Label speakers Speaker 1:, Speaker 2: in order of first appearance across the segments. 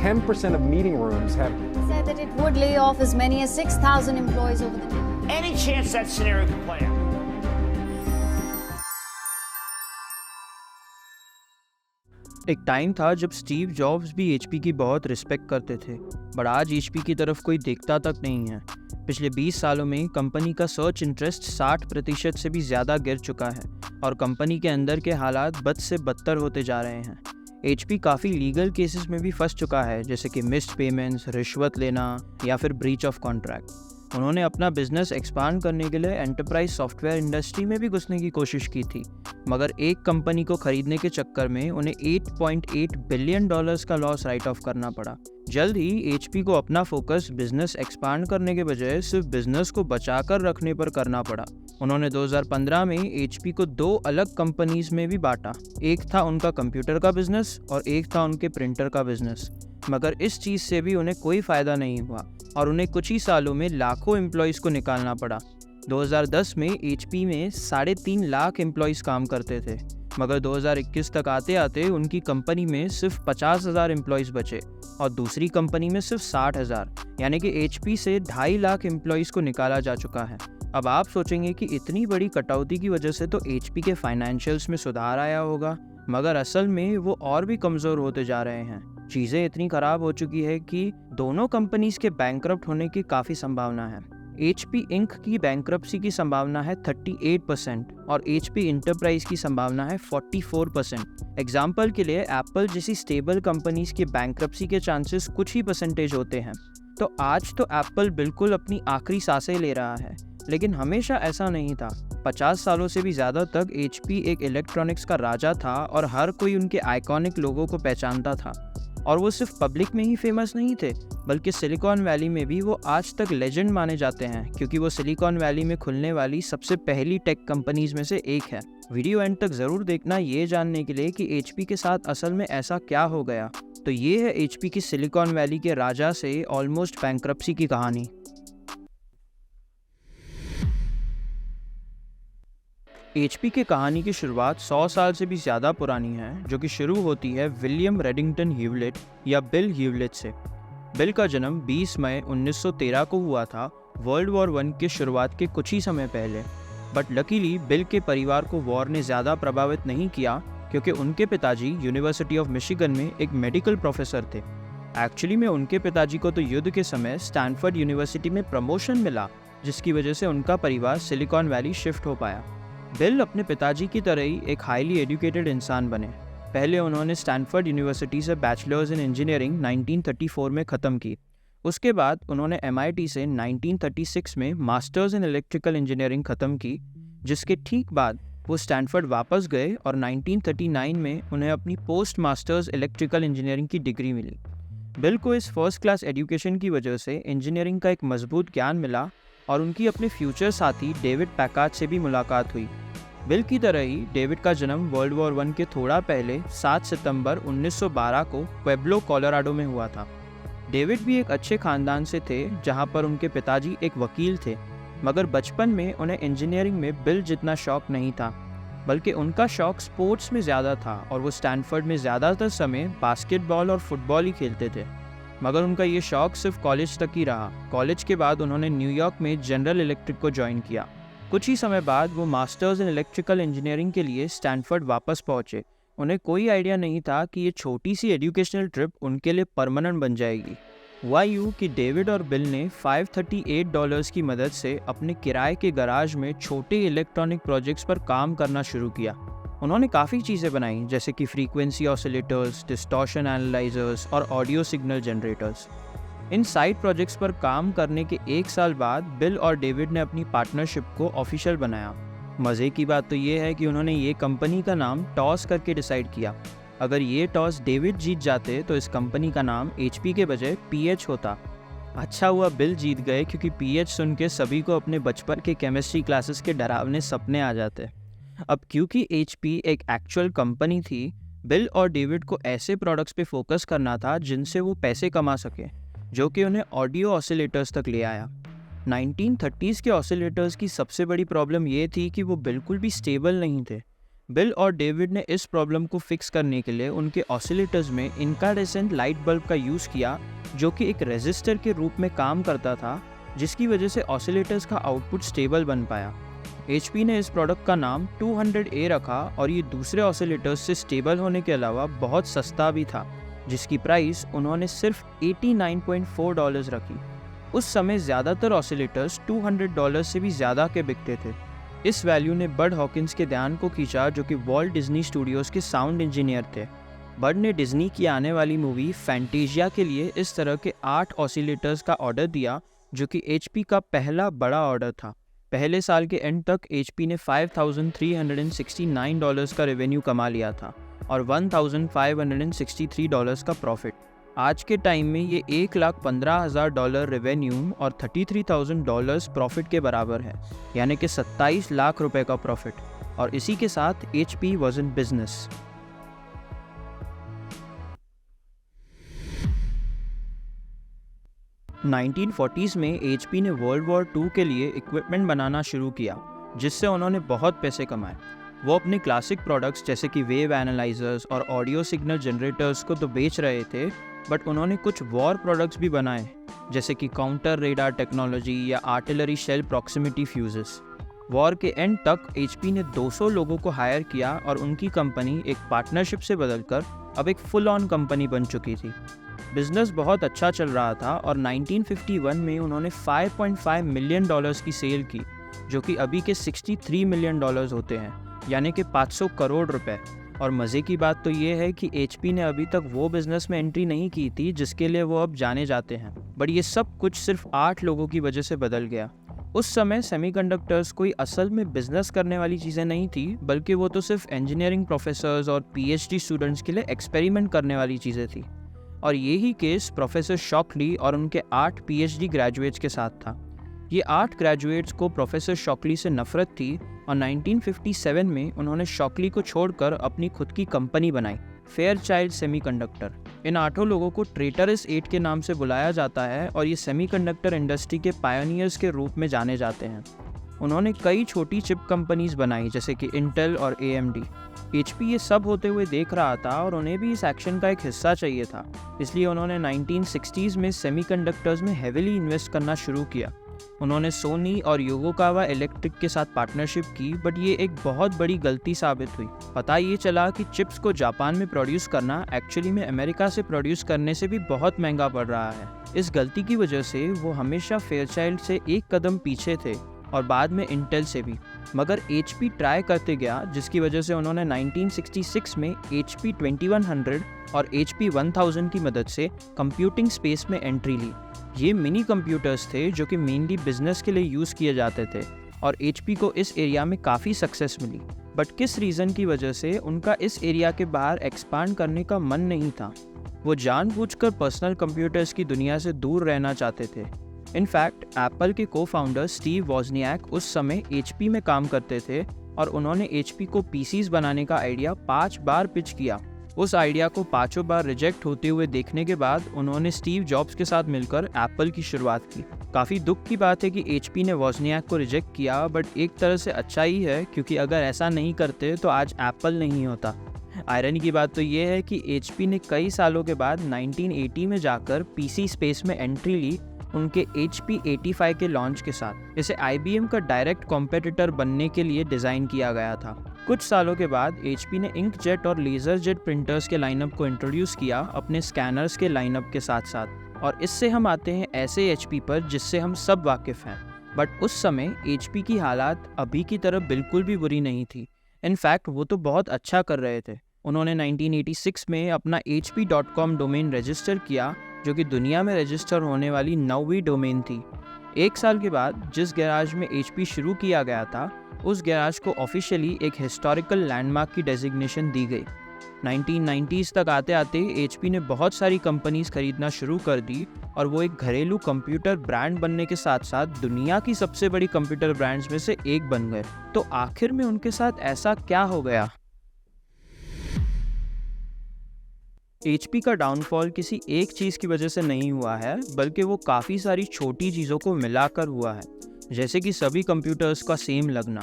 Speaker 1: 10% of meeting rooms have.
Speaker 2: Said that it would lay off as many as 6,000 employees over the next.
Speaker 3: Any chance that scenario could play out?
Speaker 4: एक time था जब Steve jobs भी HP की बहुत respect करते थे, but आज HP की तरफ कोई देखता तक नहीं है। पिछले 20 सालों में कंपनी का सर्च इंटरेस्ट 60% से भी ज़्यादा गिर चुका है और कंपनी के अंदर के हालात बद से बदतर होते जा रहे हैं। एचपी काफ़ी लीगल केसेस में भी फंस चुका है, जैसे कि मिस्ड पेमेंट्स, रिश्वत लेना या फिर ब्रीच ऑफ कॉन्ट्रैक्ट। उन्होंने अपना बिजनेस एक्सपांड करने के लिए एंटरप्राइज सॉफ्टवेयर इंडस्ट्री में भी घुसने की कोशिश की थी, मगर एक कंपनी को खरीदने के चक्कर में उन्हें $8.8 बिलियन का लॉस राइट ऑफ करना पड़ा। जल्द ही एचपी को अपना फोकस बिजनेस एक्सपांड करने के बजाय सिर्फ बिजनेस को बचाकर रखने पर करना पड़ा। उन्होंने 2015 में एचपी को 2 अलग कंपनीज में भी बांटा। एक था उनका कंप्यूटर का बिजनेस और एक था उनके प्रिंटर का बिजनेस, मगर इस चीज़ से भी उन्हें कोई फ़ायदा नहीं हुआ और उन्हें कुछ ही सालों में लाखों एम्प्लॉयज़ को निकालना पड़ा। 2010 में एचपी में 3.5 लाख एम्प्लॉयज़ काम करते थे, मगर 2021 तक आते आते उनकी कंपनी में सिर्फ 50,000 एम्प्लॉयज़ बचे और दूसरी कंपनी में सिर्फ 60,000, यानी कि एचपी से 2.5 लाख एम्प्लॉयज़ को निकाला जा चुका है। अब आप सोचेंगे कि इतनी बड़ी कटौती की वजह से तो एचपी के फाइनेंशियल्स में सुधार आया होगा, मगर असल में वो और भी कमज़ोर होते जा रहे हैं। चीज़ें इतनी ख़राब हो चुकी है कि दोनों कंपनीज के बैंकरप्ट होने की काफ़ी संभावना है। HP इंक की बैंकरप्सी की संभावना है 38% और HP इंटरप्राइज की संभावना है 44%। एग्जाम्पल के लिए एप्पल जैसी स्टेबल कंपनीज के बैंकरप्सी के चांसेस कुछ ही परसेंटेज होते हैं। तो आज तो एप्पल बिल्कुल अपनी आखिरी सांसें ले रहा है, लेकिन हमेशा ऐसा नहीं था। 50 सालों से भी ज़्यादा तक HP एक इलेक्ट्रॉनिक्स का राजा था और हर कोई उनके आइकॉनिक लोगों को पहचानता था। और वो सिर्फ पब्लिक में ही फेमस नहीं थे, बल्कि सिलिकॉन वैली में भी वो आज तक लेजेंड माने जाते हैं, क्योंकि वो सिलिकॉन वैली में खुलने वाली सबसे पहली टेक कंपनीज में से एक है। वीडियो एंड तक ज़रूर देखना ये जानने के लिए कि एचपी के साथ असल में ऐसा क्या हो गया। तो ये है एचपी की सिलिकॉन वैली के राजा से ऑलमोस्ट बैंक्रप्सी की कहानी। एचपी की कहानी की शुरुआत 100 साल से भी ज़्यादा पुरानी है, जो कि शुरू होती है विलियम रेडिंगटन ह्यूलेट या बिल ह्यूलेट से। बिल का जन्म 20 मई 1913 को हुआ था, वर्ल्ड वॉर 1 के शुरुआत के कुछ ही समय पहले। बट लकीली बिल के परिवार को वॉर ने ज़्यादा प्रभावित नहीं किया, क्योंकि उनके पिताजी यूनिवर्सिटी ऑफ मिशिगन में एक मेडिकल प्रोफेसर थे। एक्चुअली में उनके पिताजी को तो युद्ध के समय स्टैनफोर्ड यूनिवर्सिटी में प्रमोशन मिला, जिसकी वजह से उनका परिवार सिलिकॉन वैली शिफ्ट हो पाया। बिल अपने पिताजी की तरह ही एक हाईली एजुकेटेड इंसान बने। पहले उन्होंने स्टैनफोर्ड यूनिवर्सिटी से बैचलर्स इन इंजीनियरिंग 1934 में ख़त्म की। उसके बाद उन्होंने MIT से 1936 में मास्टर्स इन इलेक्ट्रिकल इंजीनियरिंग ख़त्म की, जिसके ठीक बाद वो स्टैनफोर्ड वापस गए और 1939 में उन्हें अपनी पोस्ट मास्टर्स इलेक्ट्रिकल इंजीनियरिंग की डिग्री मिली। बिल को इस फर्स्ट क्लास एजुकेशन की वजह से इंजीनियरिंग का एक मजबूत ज्ञान मिला और उनकी अपने फ्यूचर साथी डेविड पैकार्ड से भी मुलाकात हुई। बिल की तरह ही डेविड का जन्म वर्ल्ड वॉर 1 के थोड़ा पहले 7 सितंबर 1912 को पुएब्लो कोलोराडो में हुआ था। डेविड भी एक अच्छे खानदान से थे, जहां पर उनके पिताजी एक वकील थे, मगर बचपन में उन्हें इंजीनियरिंग में बिल जितना शौक नहीं था, बल्कि उनका शौक स्पोर्ट्स में ज़्यादा था और वो स्टैनफोर्ड में ज़्यादातर समय बास्केटबॉल और फुटबॉल ही खेलते थे। मगर उनका ये शौक सिर्फ कॉलेज तक ही रहा। कॉलेज के बाद उन्होंने न्यूयॉर्क में जनरल इलेक्ट्रिक को ज्वाइन किया। कुछ ही समय बाद वो मास्टर्स इन इलेक्ट्रिकल इंजीनियरिंग के लिए स्टैनफोर्ड वापस पहुंचे। उन्हें कोई आइडिया नहीं था कि ये छोटी सी एजुकेशनल ट्रिप उनके लिए परमानेंट बन जाएगी। हुआ यूँ कि डेविड और बिल ने $538 की मदद से अपने किराए के गराज में छोटे इलेक्ट्रॉनिक प्रोजेक्ट्स पर काम करना शुरू किया। उन्होंने काफ़ी चीज़ें बनाई, जैसे कि फ्रीक्वेंसी ऑसिलेटर्स, डिस्टॉर्शन एनालाइजर्स और ऑडियो सिग्नल जनरेटर्स। इन साइड प्रोजेक्ट्स पर काम करने के 1 साल बाद बिल और डेविड ने अपनी पार्टनरशिप को ऑफिशियल बनाया। मज़े की बात तो ये है कि उन्होंने ये कंपनी का नाम टॉस करके डिसाइड किया। अगर ये टॉस डेविड जीत जाते तो इस कंपनी का नाम HP के बजाय PH होता। अच्छा हुआ बिल जीत गए, क्योंकि PH सुन के सभी को अपने बचपन के केमिस्ट्री क्लासेस के डरावने सपने आ जाते। अब क्योंकि HP एक एक्चुअल कंपनी थी, बिल और डेविड को ऐसे प्रोडक्ट्स पे फोकस करना था जिनसे वो पैसे कमा सके, जो कि उन्हें ऑडियो ऑसिलेटर्स तक ले आया। 1930s के ऑसिलेटर्स की सबसे बड़ी प्रॉब्लम ये थी कि वो बिल्कुल भी स्टेबल नहीं थे। बिल और डेविड ने इस प्रॉब्लम को फिक्स करने के लिए उनके ऑसिलेटर्स में इनकांडेसेंट लाइट बल्ब का यूज़ किया, जो कि एक रेजिस्टर के रूप में काम करता था, जिसकी वजह से ऑसिलेटर्स का आउटपुट स्टेबल बन पाया। HP ने इस प्रोडक्ट का नाम 200A रखा और ये दूसरे ऑसिलेटर्स से स्टेबल होने के अलावा बहुत सस्ता भी था, जिसकी प्राइस उन्होंने सिर्फ $89.4 रखी। उस समय ज़्यादातर ऑसिलेटर्स $200 से भी ज़्यादा के बिकते थे। इस वैल्यू ने बड हॉकिंस के ध्यान को खींचा, जो कि वॉल्ट डिज्नी स्टूडियोज़ के साउंड इंजीनियर थे। बड ने डिज्नी की आने वाली मूवी फैंटेशिया के लिए इस तरह के 8 ऑसिलेटर्स का ऑर्डर दिया, जो कि HP का पहला बड़ा ऑर्डर था। पहले साल के एंड तक HP ने $5,369 का रेवेन्यू कमा लिया था और $1,563 का प्रॉफिट। आज के टाइम में ये $1,15,000 रेवेन्यू और $33,000 प्रॉफिट के बराबर है, यानी कि 27 लाख रुपए का प्रॉफिट। और इसी के साथ HP was in business. $1940s में HP ने वर्ल्ड वॉर II के लिए इक्विपमेंट बनाना शुरू किया, जिससे उन्होंने बहुत पैसे कमाए। वो अपने क्लासिक प्रोडक्ट्स जैसे कि वेव एनालाइजर्स और ऑडियो सिग्नल जनरेटर्स को तो बेच रहे थे, बट उन्होंने कुछ वॉर प्रोडक्ट्स भी बनाए, जैसे कि काउंटर रेडार टेक्नोलॉजी या artillery shell proximity fuses. War के एंड तक HP ने 200 लोगों को हायर किया और उनकी कंपनी एक पार्टनरशिप से बदलकर अब एक फुल ऑन कंपनी बन चुकी थी। बिजनेस बहुत अच्छा चल रहा था और 1951 में उन्होंने $5.5 मिलियन की सेल की, जो कि अभी के $63 मिलियन होते हैं, यानी कि 500 करोड़ रुपए। और मज़े की बात तो ये है कि HP ने अभी तक वो बिज़नेस में एंट्री नहीं की थी जिसके लिए वो अब जाने जाते हैं, बट ये सब कुछ सिर्फ 8 लोगों की वजह से बदल गया। उस समय सेमीकंडक्टर्स कोई असल में बिजनेस करने वाली चीज़ें नहीं थी, बल्कि वो तो सिर्फ इंजीनियरिंग प्रोफेसर्स और PhD स्टूडेंट्स के लिए एक्सपेरिमेंट करने वाली चीज़ें थी। और यही केस प्रोफेसर शॉकली और उनके 8 PhD ग्रेजुएट्स के साथ था। ये 8 ग्रेजुएट्स को प्रोफेसर शॉकली से नफरत थी और 1957 में उन्होंने शॉकली को छोड़कर अपनी खुद की कंपनी बनाई, फेयरचाइल्ड सेमीकंडक्टर। इन 8 लोगों को ट्रेटरस 8 के नाम से बुलाया जाता है और ये सेमीकंडक्टर इंडस्ट्री के पायनियर्स के रूप में जाने जाते हैं। उन्होंने कई छोटी चिप कंपनीज बनाई, जैसे कि इंटेल और AMD। HP ये सब होते हुए देख रहा था और उन्हें भी इस एक्शन का एक हिस्सा चाहिए था, इसलिए उन्होंने 1960s में सेमीकंडक्टर्स में हेविली इन्वेस्ट करना शुरू किया। उन्होंने सोनी और योकोहामा इलेक्ट्रिक के साथ पार्टनरशिप की, बट ये एक बहुत बड़ी गलती साबित हुई। पता ये चला कि चिप्स को जापान में प्रोड्यूस करना एक्चुअली में अमेरिका से प्रोड्यूस करने से भी बहुत महंगा पड़ रहा है। इस गलती की वजह से वो हमेशा फेयरचाइल्ड से एक कदम पीछे थे और बाद में इंटेल से भी। मगर HP ट्राई करते गया, जिसकी वजह से उन्होंने 1966 में HP 2100 और HP 1000 की मदद से कंप्यूटिंग स्पेस में एंट्री ली। ये मिनी कंप्यूटर्स थे जो कि मेनली बिजनेस के लिए यूज़ किए जाते थे और HP को इस एरिया में काफ़ी सक्सेस मिली। बट किस रीज़न की वजह से उनका इस एरिया के बाहर एक्सपांड करने का मन नहीं था। वो जानबूझकर पर्सनल कंप्यूटर्स की दुनिया से दूर रहना चाहते थे। इनफैक्ट एप्पल के को-फाउंडर स्टीव वॉजनियाक उस समय HP में काम करते थे और उन्होंने HP को PCs बनाने का आइडिया 5 बार पिच किया। उस आइडिया को 5 बार रिजेक्ट होते हुए देखने के बाद उन्होंने स्टीव जॉब्स के साथ मिलकर एप्पल की शुरुआत की। काफ़ी दुख की बात है कि HP ने वॉजनियाक को रिजेक्ट किया, बट एक तरह से अच्छा ही है, क्योंकि अगर ऐसा नहीं करते तो आज एप्पल नहीं होता। आयरनी की बात तो ये है कि HP ने कई सालों के बाद 1980 में जाकर PC स्पेस में एंट्री ली, उनके HP 85 के लॉन्च के साथ। इसे IBM का डायरेक्ट कॉम्पिटिटर बनने के लिए डिज़ाइन किया गया था। कुछ सालों के बाद HP ने इंकजेट और लेज़र जेट प्रिंटर्स के लाइनअप को इंट्रोड्यूस किया अपने स्कैनर्स के लाइनअप के साथ साथ। और इससे हम आते हैं ऐसे HP पर जिससे हम सब वाकिफ़ हैं। बट उस समय HP की हालात अभी की तरह बिल्कुल भी बुरी नहीं थी। इनफैक्ट वो तो बहुत अच्छा कर रहे थे। उन्होंने 1986 में अपना HP.com डोमेन रजिस्टर किया, जो कि दुनिया में रजिस्टर होने वाली 9वीं डोमेन थी। एक साल के बाद जिस गैराज में HP शुरू किया गया था, उस गैराज को ऑफिशियली एक हिस्टोरिकल लैंडमार्क की डेजिग्नेशन दी गई। 1990s तक आते आते HP ने बहुत सारी कंपनीज खरीदना शुरू कर दी और वो एक घरेलू कंप्यूटर ब्रांड बनने के साथ साथ दुनिया की सबसे बड़ी कंप्यूटर ब्रांड्स में से एक बन गए। तो आखिर में उनके साथ ऐसा क्या हो गया? HP का डाउनफॉल किसी एक चीज़ की वजह से नहीं हुआ है, बल्कि वो काफ़ी सारी छोटी चीज़ों को मिलाकर हुआ है, जैसे कि सभी कंप्यूटर्स का सेम लगना।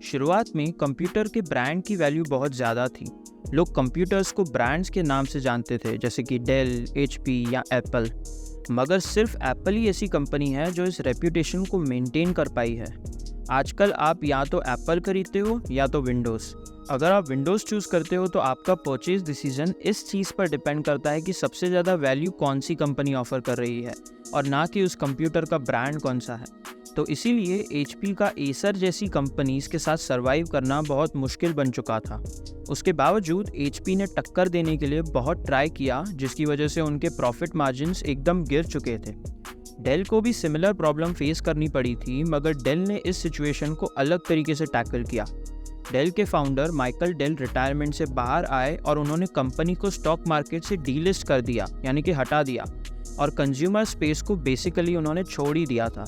Speaker 4: शुरुआत में कंप्यूटर के ब्रांड की वैल्यू बहुत ज़्यादा थी। लोग कंप्यूटर्स को ब्रांड्स के नाम से जानते थे, जैसे कि डेल, HP या एप्पल। मगर सिर्फ एप्पल ही ऐसी कंपनी है जो इस रेप्यूटेशन को मेंटेन कर पाई है। आजकल आप या तो एप्पल खरीदते हो या तो विंडोज़। अगर आप विंडोज़ चूज़ करते हो तो आपका परचेज डिसीजन इस चीज़ पर डिपेंड करता है कि सबसे ज़्यादा वैल्यू कौन सी कंपनी ऑफ़र कर रही है, और ना कि उस कंप्यूटर का ब्रांड कौन सा है। तो इसीलिए HP का एसर जैसी कंपनीज़ के साथ सर्वाइव करना बहुत मुश्किल बन चुका था। उसके बावजूद HP ने टक्कर देने के लिए बहुत ट्राई किया, जिसकी वजह से उनके प्रॉफिट मार्जिन्स एकदम गिर चुके थे। डेल को भी सिमिलर प्रॉब्लम फेस करनी पड़ी थी, मगर डेल ने इस सिचुएशन को अलग तरीके से टैकल किया। डेल के फाउंडर माइकल डेल रिटायरमेंट से बाहर आए और उन्होंने कंपनी को स्टॉक मार्केट से डीलिस्ट कर दिया, यानी कि हटा दिया, और कंज्यूमर स्पेस को बेसिकली उन्होंने छोड़ ही दिया था।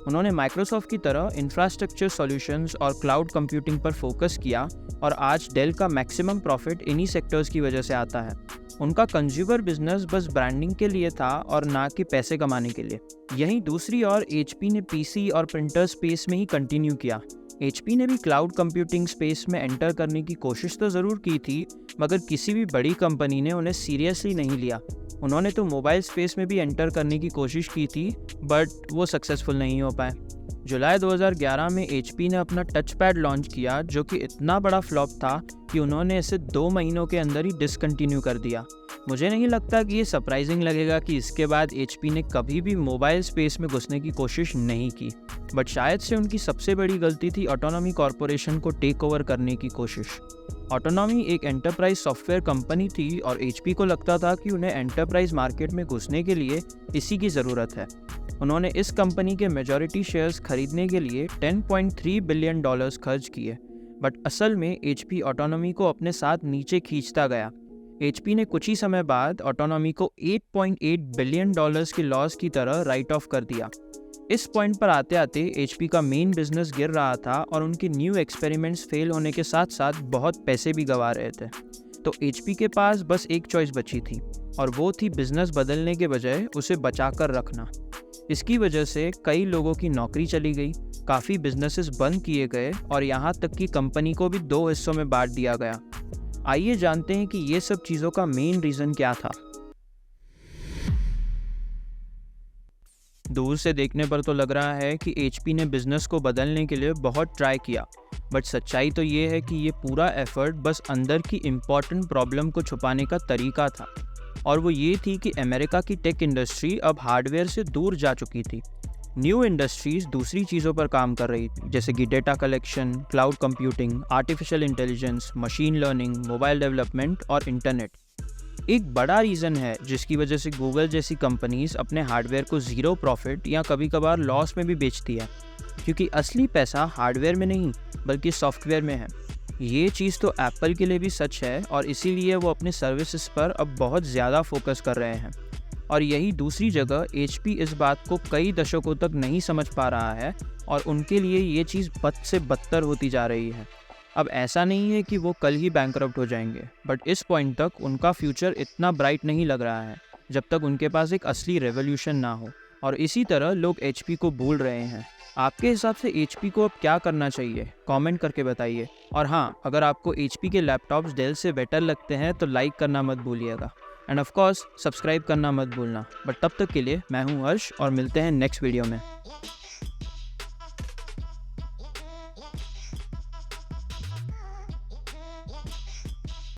Speaker 4: उन्होंने माइक्रोसॉफ्ट की तरह इंफ्रास्ट्रक्चर सॉल्यूशंस और क्लाउड कंप्यूटिंग पर फोकस किया, और आज डेल का मैक्सिमम प्रॉफिट इन्हीं सेक्टर्स की वजह से आता है। उनका कंज्यूमर बिजनेस बस ब्रांडिंग के लिए था और ना कि पैसे कमाने के लिए। यहीं दूसरी ओर HP ने PC और प्रिंटर स्पेस में ही कंटिन्यू किया। HP ने भी क्लाउड कंप्यूटिंग स्पेस में एंटर करने की कोशिश तो ज़रूर की थी, मगर किसी भी बड़ी कंपनी ने उन्हें सीरियसली नहीं लिया। उन्होंने तो मोबाइल स्पेस में भी एंटर करने की कोशिश की थी, बट वो सक्सेसफुल नहीं हो पाए। जुलाई 2011 में HP ने अपना टच पैड लॉन्च किया, जो कि इतना बड़ा फ्लॉप था कि उन्होंने इसे 2 महीनों के अंदर ही डिसकंटिन्यू कर दिया। मुझे नहीं लगता कि ये सरप्राइजिंग लगेगा कि इसके बाद HP ने कभी भी मोबाइल स्पेस में घुसने की कोशिश नहीं की, बट शायद से उनकी सबसे बड़ी गलती थी ऑटोनॉमी कॉरपोरेशन को टेक ओवर करने की कोशिश। ऑटोनॉमी एक एंटरप्राइज सॉफ्टवेयर कंपनी थी और HP को लगता था कि उन्हें एंटरप्राइज मार्केट में घुसने के लिए इसी की ज़रूरत है। उन्होंने इस कंपनी के मेजॉरिटी शेयर्स खरीदने के लिए $10.3 बिलियन खर्च किए, बट असल में HP ऑटोनॉमी को अपने साथ नीचे खींचता गया। HP ने कुछ ही समय बाद ऑटोनॉमी को $8.8 बिलियन की लॉस की तरह राइट ऑफ कर दिया। इस पॉइंट पर आते आते HP का मेन बिजनेस गिर रहा था और उनके न्यू एक्सपेरिमेंट्स फेल होने के साथ साथ बहुत पैसे भी गंवा रहे थे। तो HP के पास बस एक चॉइस बची थी, और वो थी बिजनेस बदलने के बजाय उसे बचा कर रखना। इसकी वजह से कई लोगों की नौकरी चली गई, काफ़ी बिजनेसेस बंद किए गए, और यहाँ तक कि कंपनी को भी 2 हिस्सों में बांट दिया गया। आइए जानते हैं कि ये सब चीज़ों का मेन रीज़न क्या था। दूर से देखने पर तो लग रहा है कि HP ने बिजनेस को बदलने के लिए बहुत ट्राई किया, बट सच्चाई तो ये है कि ये पूरा एफर्ट बस अंदर की इम्पॉर्टेंट प्रॉब्लम को छुपाने का तरीका था, और वो ये थी कि अमेरिका की टेक इंडस्ट्री अब हार्डवेयर से दूर जा चुकी थी। न्यू इंडस्ट्रीज दूसरी चीज़ों पर काम कर रही थी, जैसे कि data collection, cloud computing, artificial intelligence, machine learning, mobile development और इंटरनेट। एक बड़ा रीज़न है जिसकी वजह से गूगल जैसी कंपनीज अपने हार्डवेयर को ज़ीरो प्रॉफिट या कभी कभार लॉस में भी बेचती है, क्योंकि असली पैसा हार्डवेयर में नहीं बल्कि सॉफ्टवेयर में है। ये चीज़ तो एप्पल के लिए भी सच है, और इसीलिए वो अपने सर्विसेज पर अब बहुत ज़्यादा फोकस कर रहे हैं। और यही दूसरी जगह HP इस बात को कई दशकों तक नहीं समझ पा रहा है, और उनके लिए ये चीज़ बद से बदतर होती जा रही है। अब ऐसा नहीं है कि वो कल ही बैंकरप्ट हो जाएंगे, बट इस पॉइंट तक उनका फ्यूचर इतना ब्राइट नहीं लग रहा है जब तक उनके पास एक असली रेवोल्यूशन ना हो। और इसी तरह लोग HP को भूल रहे हैं। आपके हिसाब से HP को अब क्या करना चाहिए, कमेंट करके बताइए। और हाँ, अगर आपको HP के लैपटॉप्स डेल से बेटर लगते हैं तो लाइक करना मत भूलिएगा, एंड ऑफ कोर्स सब्सक्राइब करना मत भूलना। बट तब तक के लिए मैं हूँ हर्ष, और मिलते हैं नेक्स्ट वीडियो में।